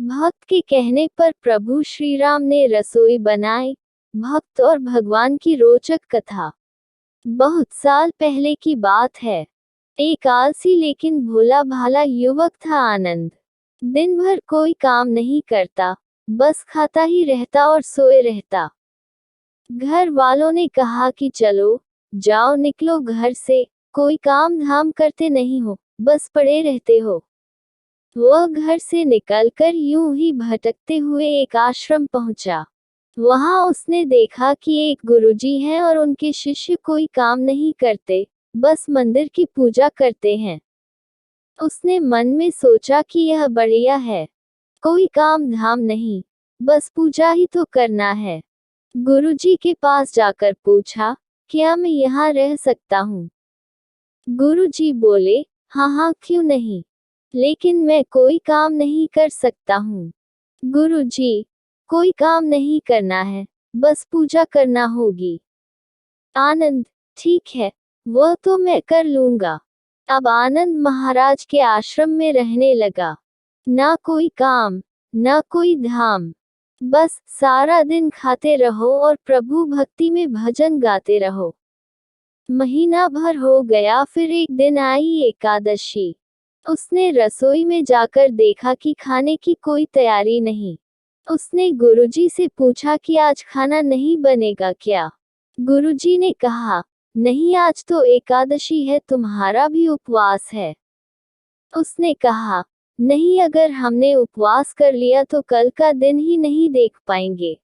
भक्त के कहने पर प्रभु श्री राम ने रसोई बनाई। भक्त और भगवान की रोचक कथा। बहुत साल पहले की बात है। एक आलसी लेकिन भोला भाला युवक था आनंद। दिन भर कोई काम नहीं करता, बस खाता ही रहता और सोए रहता। घर वालों ने कहा कि चलो जाओ निकलो घर से, कोई काम धाम करते नहीं हो, बस पड़े रहते हो। वह घर से निकलकर यूं ही भटकते हुए एक आश्रम पहुंचा। वहां उसने देखा कि एक गुरुजी हैं और उनके शिष्य कोई काम नहीं करते, बस मंदिर की पूजा करते हैं। उसने मन में सोचा कि यह बढ़िया है, कोई काम धाम नहीं, बस पूजा ही तो करना है। गुरुजी के पास जाकर पूछा, क्या मैं यहाँ रह सकता हूँ? गुरुजी बोले, हाँ हाँ क्यों नहीं, लेकिन मैं कोई काम नहीं कर सकता हूँ। गुरुजी, कोई काम नहीं करना है, बस पूजा करना होगी। आनंद, ठीक है, वह तो मैं कर लूंगा। अब आनंद महाराज के आश्रम में रहने लगा। ना कोई काम, ना कोई धाम, बस सारा दिन खाते रहो और प्रभु भक्ति में भजन गाते रहो। महीना भर हो गया, फिर एक दिन आई एकादशी। उसने रसोई में जाकर देखा कि खाने की कोई तैयारी नहीं। उसने गुरुजी से पूछा कि आज खाना नहीं बनेगा क्या? गुरुजी ने कहा, नहीं आज तो एकादशी है, तुम्हारा भी उपवास है। उसने कहा, नहीं अगर हमने उपवास कर लिया तो कल का दिन ही नहीं देख पाएंगे।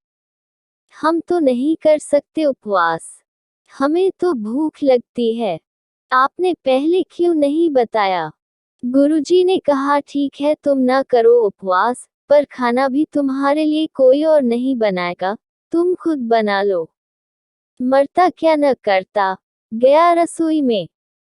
हम तो नहीं कर सकते उपवास, हमें तो भूख लगती है। आपने पहले क्यों नहीं बताया? गुरुजी ने कहा, ठीक है तुम ना करो उपवास, पर खाना भी तुम्हारे लिए कोई और नहीं बनाएगा, तुम खुद बना लो। मरता क्या न करता, गया रसोई में।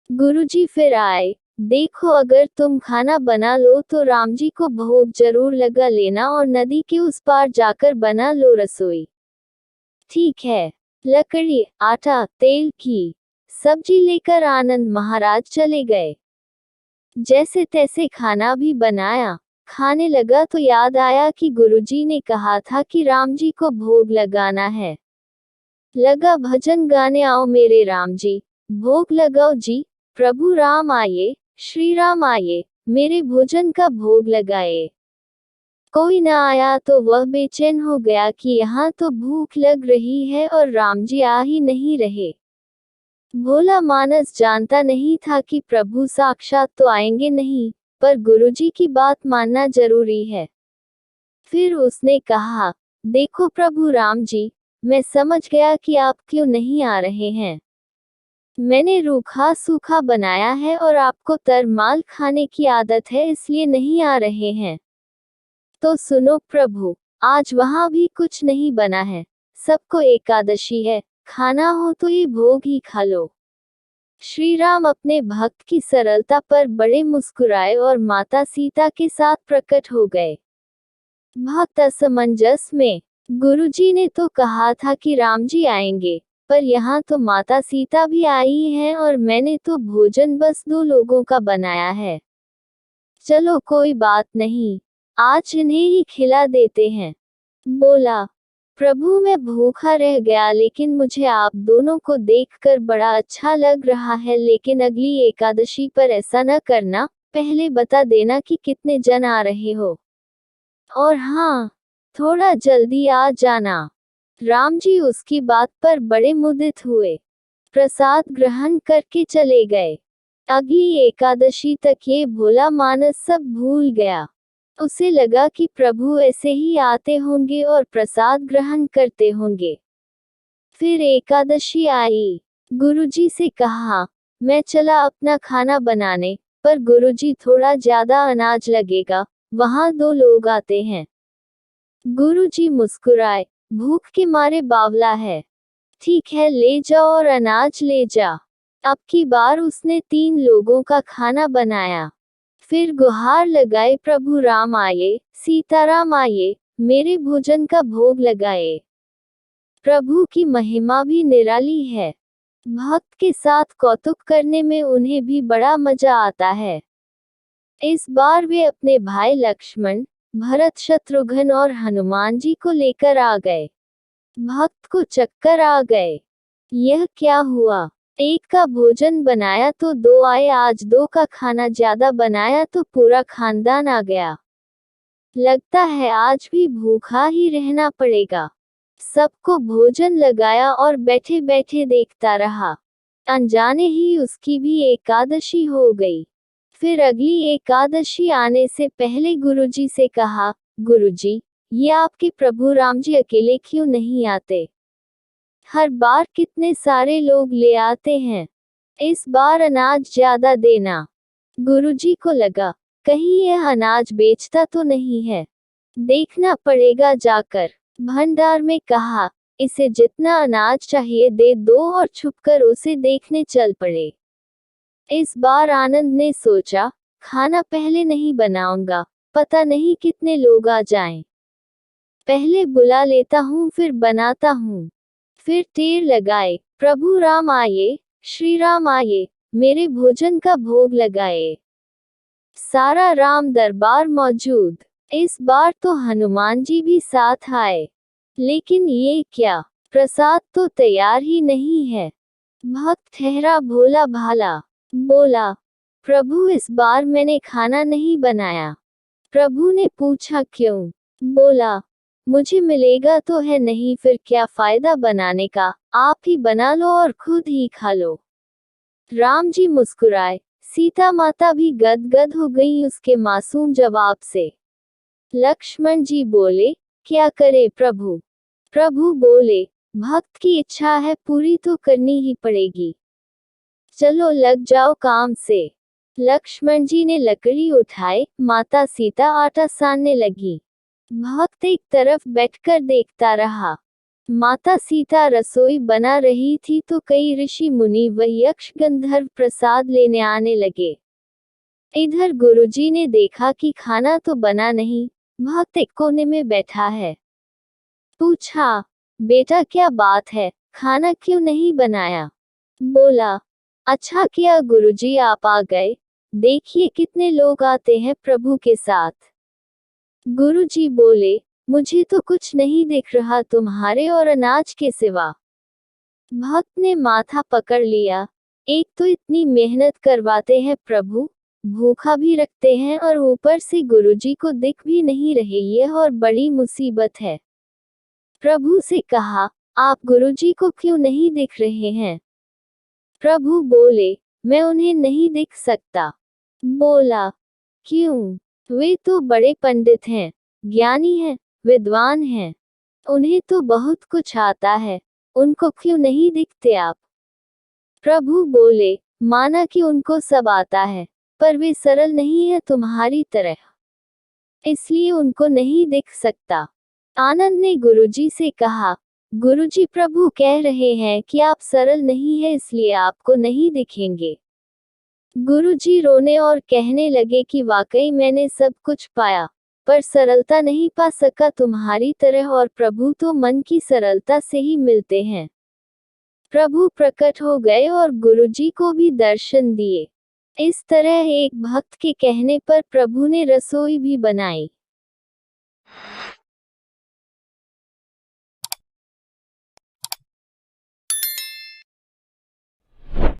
गुरुजी फिर आए, देखो अगर तुम खाना बना लो तो राम जी को भोग जरूर लगा लेना और नदी के उस पार जाकर बना लो रसोई। ठीक है। लकड़ी, आटा, तेल की सब्जी लेकर आनंद महाराज चले गए। जैसे तैसे खाना भी बनाया, खाने लगा तो याद आया कि गुरुजी ने कहा था कि राम जी को भोग लगाना है। लगा भजन गाने, आओ मेरे राम जी, भोग लगाओ जी, प्रभु राम आए, श्री राम आए, मेरे भोजन का भोग लगाए। कोई न आया तो वह बेचैन हो गया कि यहाँ तो भूख लग रही है और राम जी आ ही नहीं रहे। भोला मानस जानता नहीं था कि प्रभु साक्षात तो आएंगे नहीं, पर गुरुजी की बात मानना जरूरी है। फिर उसने कहा, देखो प्रभु राम जी, मैं समझ गया कि आप क्यों नहीं आ रहे हैं। मैंने रूखा सूखा बनाया है और आपको तरमाल खाने की आदत है, इसलिए नहीं आ रहे हैं। तो सुनो प्रभु, आज वहां भी कुछ नहीं बना है, सबको एकादशी है, खाना हो तो ये भोग ही खा लो। श्री राम अपने भक्त की सरलता पर बड़े मुस्कुराए और माता सीता के साथ प्रकट हो गए। भक्त असमंजस में, गुरुजी ने तो कहा था कि राम जी आएंगे, पर यहाँ तो माता सीता भी आई हैं और मैंने तो भोजन बस 2 लोगों का बनाया है। चलो कोई बात नहीं, आज इन्हें ही खिला देते हैं। बोला, प्रभु मैं भूखा रह गया, लेकिन मुझे आप दोनों को देखकर बड़ा अच्छा लग रहा है, लेकिन अगली एकादशी पर ऐसा न करना, पहले बता देना कि कितने जन आ रहे हो। और हाँ, थोड़ा जल्दी आ जाना। राम जी उसकी बात पर बड़े मुदित हुए, प्रसाद ग्रहण करके चले गए। अगली एकादशी तक ये भोला मानस सब भूल गया। उसे लगा कि प्रभु ऐसे ही आते होंगे और प्रसाद ग्रहण करते होंगे। फिर एकादशी आई। गुरुजी से कहा, मैं चला अपना खाना बनाने, पर गुरुजी थोड़ा ज्यादा अनाज लगेगा, वहां 2 लोग आते हैं। गुरुजी मुस्कुराए, भूख के मारे बावला है। ठीक है ले जाओ और अनाज ले जा। अब की बार उसने 3 लोगों का खाना बनाया। फिर गुहार लगाए, प्रभु राम आए, सीताराम आए, मेरे भोजन का भोग लगाए। प्रभु की महिमा भी निराली है। भक्त के साथ कौतुक करने में उन्हें भी बड़ा मजा आता है। इस बार वे अपने भाई लक्ष्मण, भरत, शत्रुघ्न और हनुमान जी को लेकर आ गए। भक्त को चक्कर आ गए। यह क्या हुआ? एक का भोजन बनाया तो दो आए, आज दो का खाना ज्यादा बनाया तो पूरा खानदान आ गया। लगता है आज भी भूखा ही रहना पड़ेगा। सबको भोजन लगाया और बैठे बैठे देखता रहा। अनजाने ही उसकी भी एकादशी हो गई। फिर अगली एकादशी आने से पहले गुरुजी से कहा, गुरुजी, ये आपके प्रभु राम जी अकेले क्यों नहीं आते? हर बार कितने सारे लोग ले आते हैं। इस बार अनाज ज्यादा देना। गुरुजी को लगा, कहीं यह अनाज बेचता तो नहीं है। देखना पड़ेगा जाकर। भंडार में कहा, इसे जितना अनाज चाहिए दे दो और छुपकर उसे देखने चल पड़े। इस बार आनंद ने सोचा, खाना पहले नहीं बनाऊंगा, पता नहीं कितने लोग आ जाएं। पहले बुला लेता हूँ फिर बनाता हूँ। फिर टेर लगाए, प्रभु राम आए, श्री राम आए, मेरे भोजन का भोग लगाए। सारा राम दरबार मौजूद। इस बार तो हनुमान जी भी साथ आए। लेकिन ये क्या, प्रसाद तो तैयार ही नहीं है। भक्त ठहरा भोला भाला, बोला, प्रभु इस बार मैंने खाना नहीं बनाया। प्रभु ने पूछा क्यों? बोला, मुझे मिलेगा तो है नहीं, फिर क्या फायदा बनाने का, आप ही बना लो और खुद ही खा लो। राम जी मुस्कुराए, सीता माता भी गदगद हो गई उसके मासूम जवाब से। लक्ष्मण जी बोले, क्या करे प्रभु? प्रभु बोले, भक्त की इच्छा है पूरी तो करनी ही पड़ेगी। चलो लग जाओ काम से। लक्ष्मण जी ने लकड़ी उठाए, माता सीता आटा सानने लगी। भक्त एक तरफ बैठकर देखता रहा। माता सीता रसोई बना रही थी तो कई ऋषि मुनि व यक्ष गंधर्व प्रसाद लेने आने लगे। इधर गुरुजी ने देखा कि खाना तो बना नहीं, भक्त एक कोने में बैठा है। पूछा, बेटा क्या बात है, खाना क्यों नहीं बनाया? बोला, अच्छा किया गुरुजी आप आ गए, देखिए कितने लोग आते हैं प्रभु के साथ। गुरुजी बोले, मुझे तो कुछ नहीं दिख रहा तुम्हारे और अनाज के सिवा। भक्त ने माथा पकड़ लिया, एक तो इतनी मेहनत करवाते हैं प्रभु, भूखा भी रखते हैं और ऊपर से गुरुजी को दिख भी नहीं रहे, यह और बड़ी मुसीबत है। प्रभु से कहा, आप गुरुजी को क्यों नहीं दिख रहे हैं? प्रभु बोले, मैं उन्हें नहीं दिख सकता। बोला, क्यों? वे तो बड़े पंडित हैं, ज्ञानी हैं, विद्वान हैं, उन्हें तो बहुत कुछ आता है, उनको क्यों नहीं दिखते आप? प्रभु बोले, माना कि उनको सब आता है, पर वे सरल नहीं है तुम्हारी तरह, इसलिए उनको नहीं दिख सकता। आनंद ने गुरुजी से कहा, गुरुजी प्रभु कह रहे हैं कि आप सरल नहीं है इसलिए आपको नहीं दिखेंगे। गुरुजी रोने और कहने लगे कि वाकई मैंने सब कुछ पाया, पर सरलता नहीं पा सका तुम्हारी तरह, और प्रभु तो मन की सरलता से ही मिलते हैं। प्रभु प्रकट हो गए और गुरुजी को भी दर्शन दिए। इस तरह एक भक्त के कहने पर प्रभु ने रसोई भी बनाई।